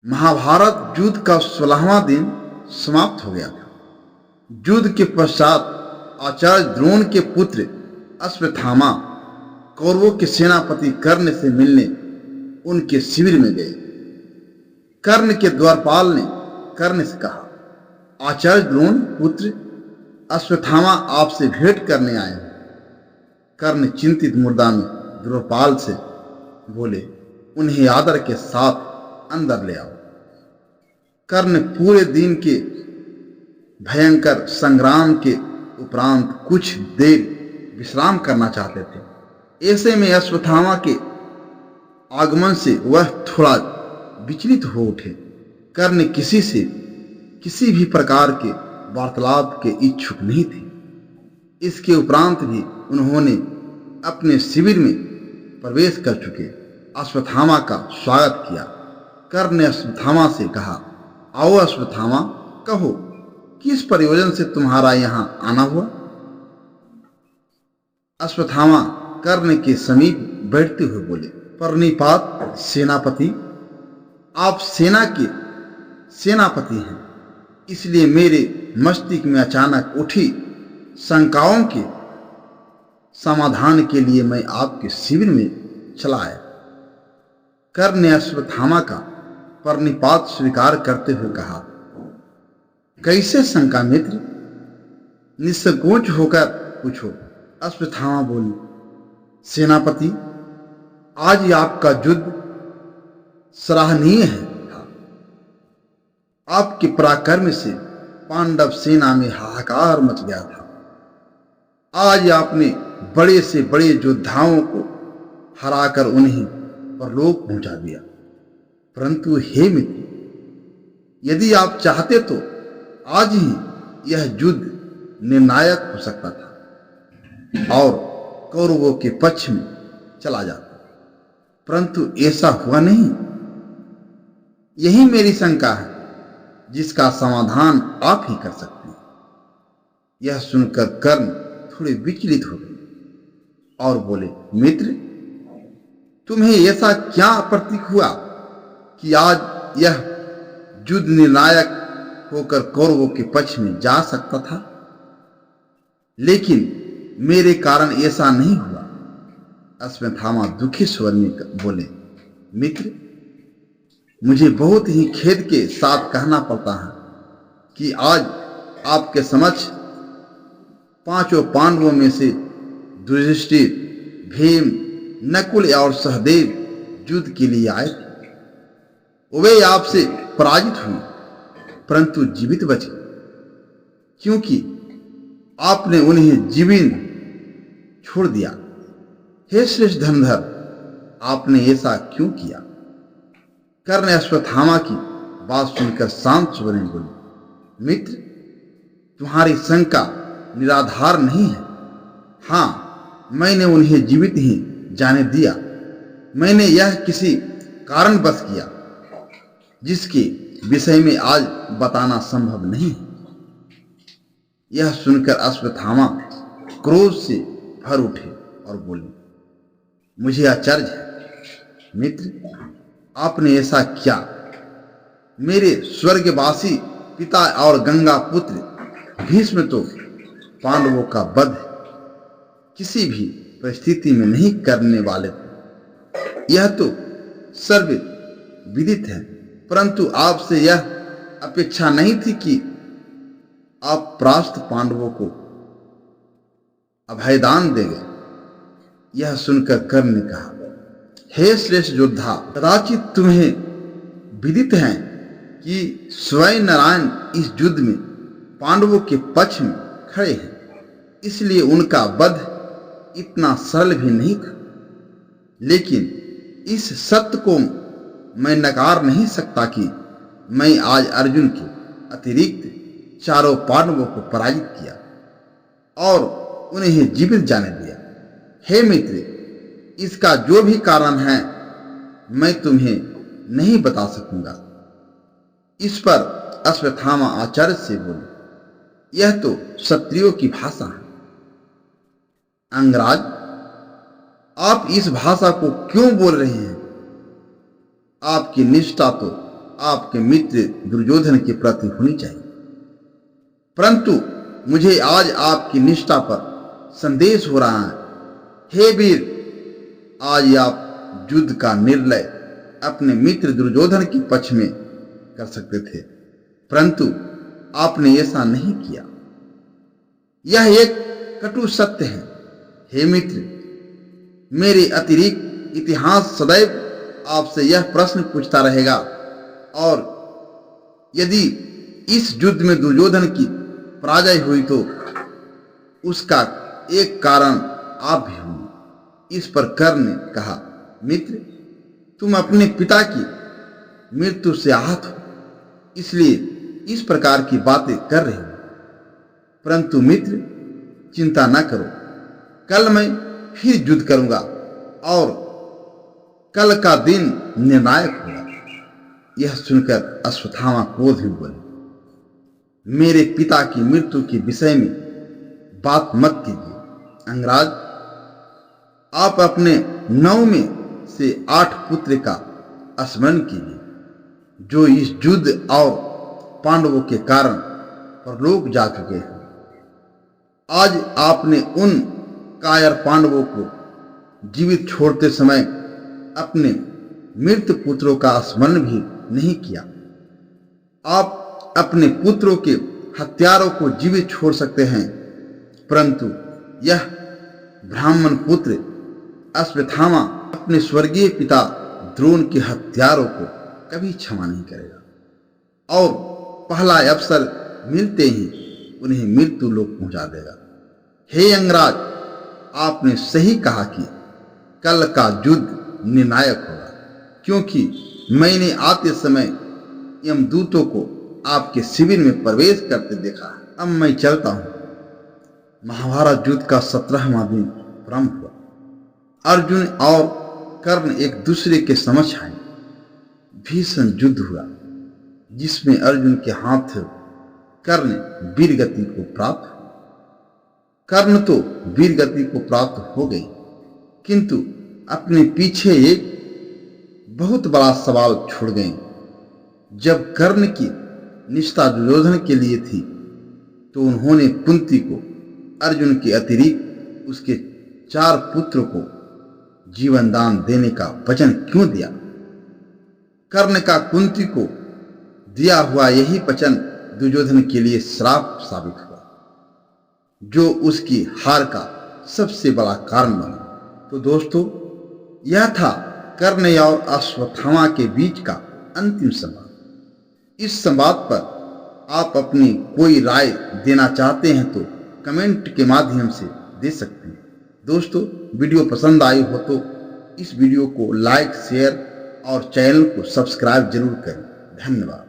महाभारत युद्ध का 16वां दिन समाप्त हो गया था। युद्ध के पश्चात आचार्य द्रोण के पुत्र अश्वत्थामा कौरवों के सेनापति कर्ण से मिलने उनके शिविर में गए। कर्ण के द्वारपाल ने कर्ण से कहा, आचार्य द्रोण पुत्र अश्वत्थामा आपसे भेंट करने आए हैं। कर्ण चिंतित मुद्रा में द्वारपाल से बोले, उन्हें आदर के साथ अंदर ले आओ। कर्ण पूरे दिन के भयंकर संग्राम के उपरांत कुछ देर विश्राम करना चाहते थे। ऐसे में अश्वत्थामा के आगमन से वह थोड़ा विचलित हो उठे। कर्ण किसी से किसी भी प्रकार के वार्तालाप के इच्छुक नहीं थे। इसके उपरांत भी उन्होंने अपने शिविर में प्रवेश कर चुके अश्वत्थामा का स्वागत किया। कर्ण ने अश्वत्थामा से कहा, आओ अश्वत्थामा, कहो किस प्रयोजन से तुम्हारा यहां आना हुआ। अश्वत्थामा कर्ण के समीप बैठते हुए बोले, प्रणिपात सेनापति, आप सेना के सेनापति हैं, इसलिए मेरे मस्तिष्क में अचानक उठी शंकाओं के समाधान के लिए मैं आपके शिविर में चला आया। कर्ण ने अश्वत्थामा का प्रणिपात स्वीकार करते हुए कहा, कैसे शंका मित्र, निसंकोच होकर पूछो। अश्वत्थामा बोले, सेनापति, आज आपका युद्ध सराहनीय है था। आपके पराक्रम से पांडव सेना में हाहाकार मच गया था। आज आपने बड़े से बड़े योद्धाओं को हराकर उन्हें परलोक पहुंचा दिया। परंतु हे मित्र, यदि आप चाहते तो आज ही यह युद्ध निर्णायक हो सकता था और कौरवों के पक्ष में चला जाता, परंतु ऐसा हुआ नहीं। यही मेरी शंका है, जिसका समाधान आप ही कर सकते हैं। यह सुनकर कर्ण थोड़े विचलित हो गए और बोले, मित्र, तुम्हें ऐसा क्या प्रतीक हुआ कि आज यह युद्ध निर्णायक होकर कौरवों के पक्ष में जा सकता था, लेकिन मेरे कारण ऐसा नहीं हुआ। अश्वत्थामा दुखी स्वर में बोले, मित्र, मुझे बहुत ही खेद के साथ कहना पड़ता है कि आज आपके समक्ष पांचों पांडवों में से युधिष्ठिर, भीम, नकुल और सहदेव युद्ध के लिए आए थे। वे आपसे पराजित हुए, परंतु जीवित बचे, क्योंकि आपने उन्हें जीवित छोड़ दिया। हे श्रेष्ठ धनुर्धर, आपने ऐसा क्यों किया। कर्ण ने अश्वत्थामा की बात सुनकर शांत स्वर में बोले, मित्र, तुम्हारी शंका निराधार नहीं है। हाँ, मैंने उन्हें जीवित ही जाने दिया। मैंने यह किसी कारणवश किया जिसके विषय में आज बताना संभव नहीं है। यह सुनकर अश्वत्थामा क्रोध से भर उठे और बोले, मुझे आश्चर्य है मित्र, आपने ऐसा क्या। मेरे स्वर्गवासी पिता और गंगा पुत्र भीष्म तो पांडवों का वध किसी भी परिस्थिति में नहीं करने वाले थे, यह तो सर्व विदित है। परंतु आपसे यह अपेक्षा नहीं थी कि आप परास्त पांडवों को अभयदान देंगे। यह सुनकर कर्ण ने कहा, हे श्रेष्ठ योद्धा, कदाचित तुम्हें विदित है कि स्वयं नारायण इस युद्ध में पांडवों के पक्ष में खड़े हैं, इसलिए उनका वध इतना सरल भी नहीं था। लेकिन इस सत्य को मैं नकार नहीं सकता कि मैं आज अर्जुन के अतिरिक्त चारों पांडवों को पराजित किया और उन्हें जीवित जाने दिया। हे मित्र, इसका जो भी कारण है मैं तुम्हें नहीं बता सकूंगा। इस पर अश्वत्थामा आचार्य से बोले, यह तो क्षत्रियों की भाषा है। अंगराज, आप इस भाषा को क्यों बोल रहे हैं। आपकी निष्ठा तो आपके मित्र दुर्योधन के प्रति होनी चाहिए, परंतु मुझे आज आपकी निष्ठा पर संदेश हो रहा है। हे वीर, आज आप युद्ध का निर्णय अपने मित्र दुर्योधन के पक्ष में कर सकते थे, परंतु आपने ऐसा नहीं किया। यह एक कटु सत्य है। हे मित्र, मेरे अतिरिक्त इतिहास सदैव आपसे यह प्रश्न पूछता रहेगा, और यदि इस युद्ध में दुर्योधन की पराजय हुई तो उसका एक कारण आप भी होंगे। इस पर कर्ण ने कहा, मित्र, तुम अपने पिता की मृत्यु से आहत हो, इसलिए इस प्रकार की बातें कर रहे हो। परंतु मित्र, चिंता न करो, कल मैं फिर युद्ध करूंगा और कल का दिन निर्णायक होगा। यह सुनकर अश्वत्थामा क्रोध में बोले, मेरे पिता की मृत्यु के विषय में बात मत कीजिए। अंगराज, आप अपने 9 में से 8 पुत्र का स्मरण कीजिए, जो इस युद्ध और पांडवों के कारण परलोक जा चुके हैं। आज आपने उन कायर पांडवों को जीवित छोड़ते समय अपने मृत पुत्रों का स्मरण भी नहीं किया। आप अपने पुत्रों के हत्यारों को जीवित छोड़ सकते हैं, परंतु यह ब्राह्मण पुत्र अश्वत्थामा अपने स्वर्गीय पिता द्रोण के हत्यारों को कभी क्षमा नहीं करेगा और पहला अवसर मिलते ही उन्हें मृत्यु लोक पहुंचा देगा। हे अंगराज, आपने सही कहा कि कल का युद्ध निर्णायक होगा, क्योंकि मैंने आते समय यमदूतों को आपके शिविर में प्रवेश करते देखा है। अब मैं चलता हूं। महाभारत युद्ध का 17वां दिन प्रारंभ हुआ। अर्जुन और कर्ण एक दूसरे के समक्ष आए। भीषण युद्ध हुआ, जिसमें अर्जुन के हाथ कर्ण वीर गति को प्राप्त हुआ। कर्ण तो वीर गति को प्राप्त हो गई, किंतु अपने पीछे एक बहुत बड़ा सवाल छोड़ गए। जब कर्ण की निष्ठा दुर्योधन के लिए थी, तो उन्होंने कुंती को अर्जुन के अतिरिक्त उसके 4 पुत्रों को जीवन दान देने का वचन क्यों दिया? कर्ण का कुंती को दिया हुआ यही वचन दुर्योधन के लिए श्राप साबित हुआ, जो उसकी हार का सबसे बड़ा कारण बना। तो दोस्तों, यह था कर्ण और अश्वत्थामा के बीच का अंतिम संवाद। इस संवाद पर आप अपनी कोई राय देना चाहते हैं तो कमेंट के माध्यम से दे सकते हैं। दोस्तों, वीडियो पसंद आई हो तो इस वीडियो को लाइक, शेयर और चैनल को सब्सक्राइब जरूर करें। धन्यवाद।